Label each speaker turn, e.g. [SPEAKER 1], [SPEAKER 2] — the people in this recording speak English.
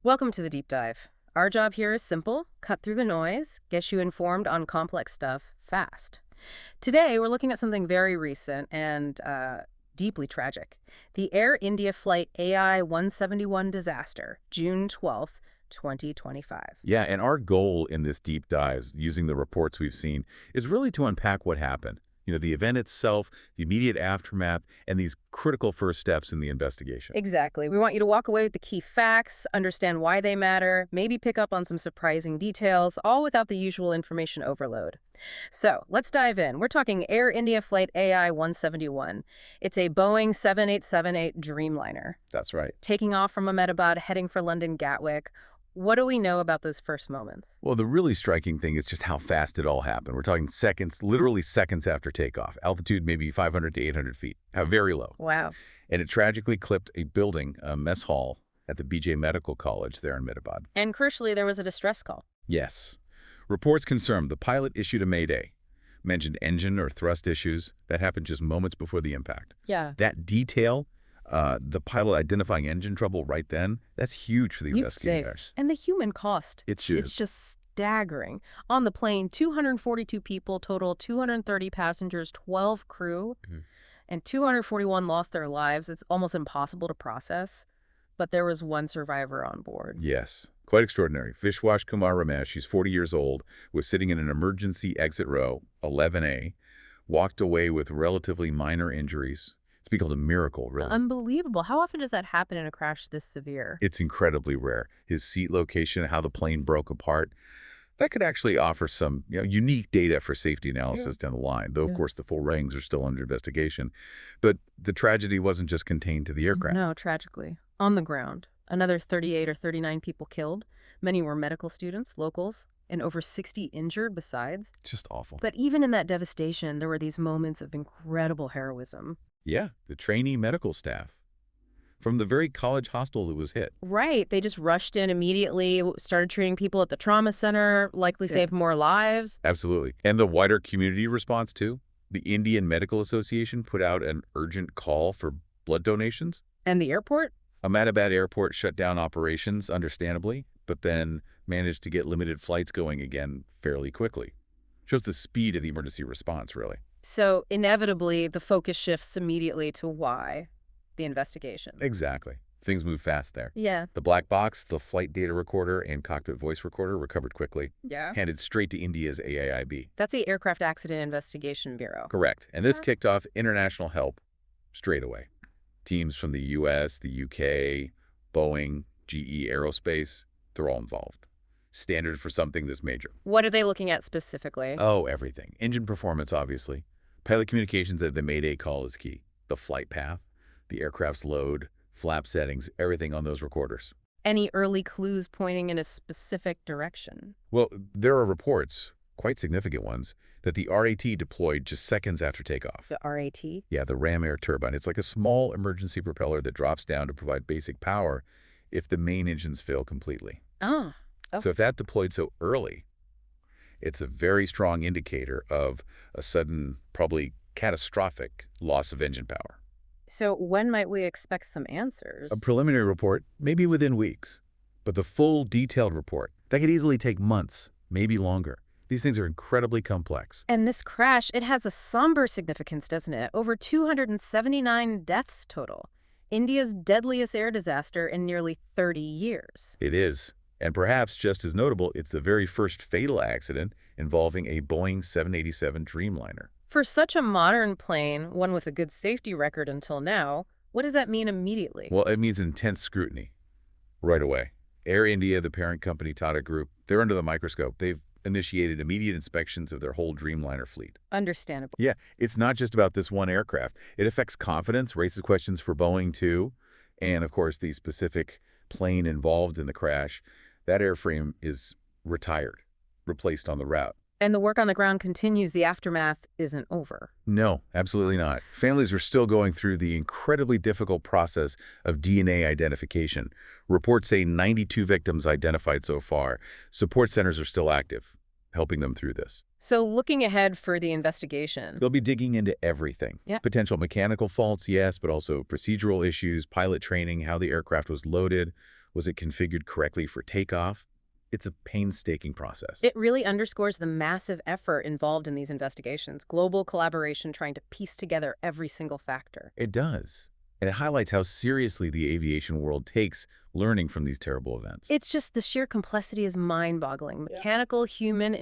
[SPEAKER 1] Welcome to the deep dive. Our job here is simple: cut through the noise, get you informed on complex stuff fast. Today, we're looking at something very recent and deeply tragic: the Air India Flight AI 171 disaster, June 12th, 2025.
[SPEAKER 2] Yeah, and our goal in this deep dive, using the reports we've seen, is really to unpack what happened. The event itself, the immediate aftermath, and these critical first steps in the investigation.
[SPEAKER 1] Exactly. We want you to walk away with the key facts, understand why they matter, maybe pick up on some surprising details, all without the usual information overload. So let's dive in. We're talking Air India Flight AI 171. It's a Boeing 7878 Dreamliner,
[SPEAKER 2] That's right.
[SPEAKER 1] taking off from Ahmedabad, heading for London Gatwick. What do we know about those first moments?
[SPEAKER 2] Well, the really striking thing is just how fast it all happened. We're talking seconds, literally seconds after takeoff. Altitude maybe 500 to 800 feet, very low.
[SPEAKER 1] Wow.
[SPEAKER 2] And it tragically clipped a building, a mess hall at the BJ Medical College there in Ahmedabad.
[SPEAKER 1] And crucially, there was a distress call.
[SPEAKER 2] Yes. Reports confirmed the pilot issued a mayday, mentioned engine or thrust issues. That happened just moments before the impact.
[SPEAKER 1] Yeah.
[SPEAKER 2] That detail, the pilot identifying engine trouble right then, that's huge for the investigators.
[SPEAKER 1] And the human cost.
[SPEAKER 2] It's huge.
[SPEAKER 1] It's just staggering. On the plane, 242 people total, 230 passengers, 12 crew, and 241 lost their lives. It's almost impossible to process. But there was one survivor on board.
[SPEAKER 2] Yes. Quite extraordinary. Vishwash Kumar Ramesh, she's 40 years old, was sitting in an emergency exit row, 11A, walked away with relatively minor injuries. It's been called a miracle, really.
[SPEAKER 1] Unbelievable. How often does that happen in a crash this severe?
[SPEAKER 2] It's incredibly rare. His seat location, how the plane broke apart, that could actually offer some unique data for safety analysis down the line, though, of course, the full wrangs are still under investigation. But the tragedy wasn't just contained to the aircraft.
[SPEAKER 1] No, tragically. On the ground, another 38 or 39 people killed. Many were medical students, locals, and over 60 injured besides.
[SPEAKER 2] Just awful.
[SPEAKER 1] But even in that devastation, there were these moments of incredible heroism.
[SPEAKER 2] Yeah, the trainee medical staff from the very college hospital that was hit.
[SPEAKER 1] Right. They just rushed in immediately, started treating people at the trauma center, likely saved more lives.
[SPEAKER 2] Absolutely. And the wider community response, too. The Indian Medical Association put out an urgent call for blood donations.
[SPEAKER 1] And the airport?
[SPEAKER 2] Ahmedabad Airport shut down operations, understandably, but then managed to get limited flights going again fairly quickly. Shows the speed of the emergency response, really.
[SPEAKER 1] So inevitably, the focus shifts immediately to why? The investigation.
[SPEAKER 2] Exactly. Things move fast there.
[SPEAKER 1] Yeah.
[SPEAKER 2] The black box, the flight data recorder, and cockpit voice recorder recovered quickly,
[SPEAKER 1] Yeah.
[SPEAKER 2] handed straight to India's AAIB.
[SPEAKER 1] That's the Aircraft Accident Investigation Bureau.
[SPEAKER 2] Correct. And this kicked off international help straight away. Teams from the U.S., the U.K., Boeing, GE Aerospace, they're all involved. Standard for something this major.
[SPEAKER 1] What are they looking at specifically?
[SPEAKER 2] Oh, everything. Engine performance, obviously. Pilot communications at the Mayday call is key. The flight path, the aircraft's load, flap settings, everything on those recorders.
[SPEAKER 1] Any early clues pointing in a specific direction?
[SPEAKER 2] Well, there are reports, quite significant ones, that the RAT deployed just seconds after takeoff.
[SPEAKER 1] The RAT?
[SPEAKER 2] Yeah, the ram air turbine. It's like a small emergency propeller that drops down to provide basic power if the main engines fail completely.
[SPEAKER 1] Oh.
[SPEAKER 2] So if that deployed so early, it's a very strong indicator of a sudden, probably catastrophic loss of engine power.
[SPEAKER 1] So when might we expect some answers?
[SPEAKER 2] A preliminary report, maybe within weeks. But the full, detailed report, that could easily take months, maybe longer. These things are incredibly complex.
[SPEAKER 1] And this crash, it has a somber significance, doesn't it? Over 279 deaths total. India's deadliest air disaster in nearly 30 years.
[SPEAKER 2] It is. And perhaps just as notable, it's the very first fatal accident involving a Boeing 787 Dreamliner.
[SPEAKER 1] For such a modern plane, one with a good safety record until now, what does that mean immediately?
[SPEAKER 2] Well, it means intense scrutiny right away. Air India, the parent company Tata Group, they're under the microscope. They've initiated immediate inspections of their whole Dreamliner fleet.
[SPEAKER 1] Understandable.
[SPEAKER 2] Yeah, it's not just about this one aircraft. It affects confidence, raises questions for Boeing too, and of course the specific plane involved in the crash. That airframe is retired, replaced on the route.
[SPEAKER 1] And the work on the ground continues. The aftermath isn't over.
[SPEAKER 2] No, absolutely not. Families are still going through the incredibly difficult process of DNA identification. Reports say 92 victims identified so far. Support centers are still active, helping them through this.
[SPEAKER 1] So looking ahead for the investigation.
[SPEAKER 2] They'll be digging into everything.
[SPEAKER 1] Yeah.
[SPEAKER 2] Potential mechanical faults, yes, but also procedural issues, pilot training, how the aircraft was loaded, Was it configured correctly for takeoff? It's a painstaking process.
[SPEAKER 1] It really underscores the massive effort involved in these investigations, global collaboration trying to piece together every single factor.
[SPEAKER 2] It does. And it highlights how seriously the aviation world takes learning from these terrible events.
[SPEAKER 1] It's just the sheer complexity is mind-boggling. Mechanical, human,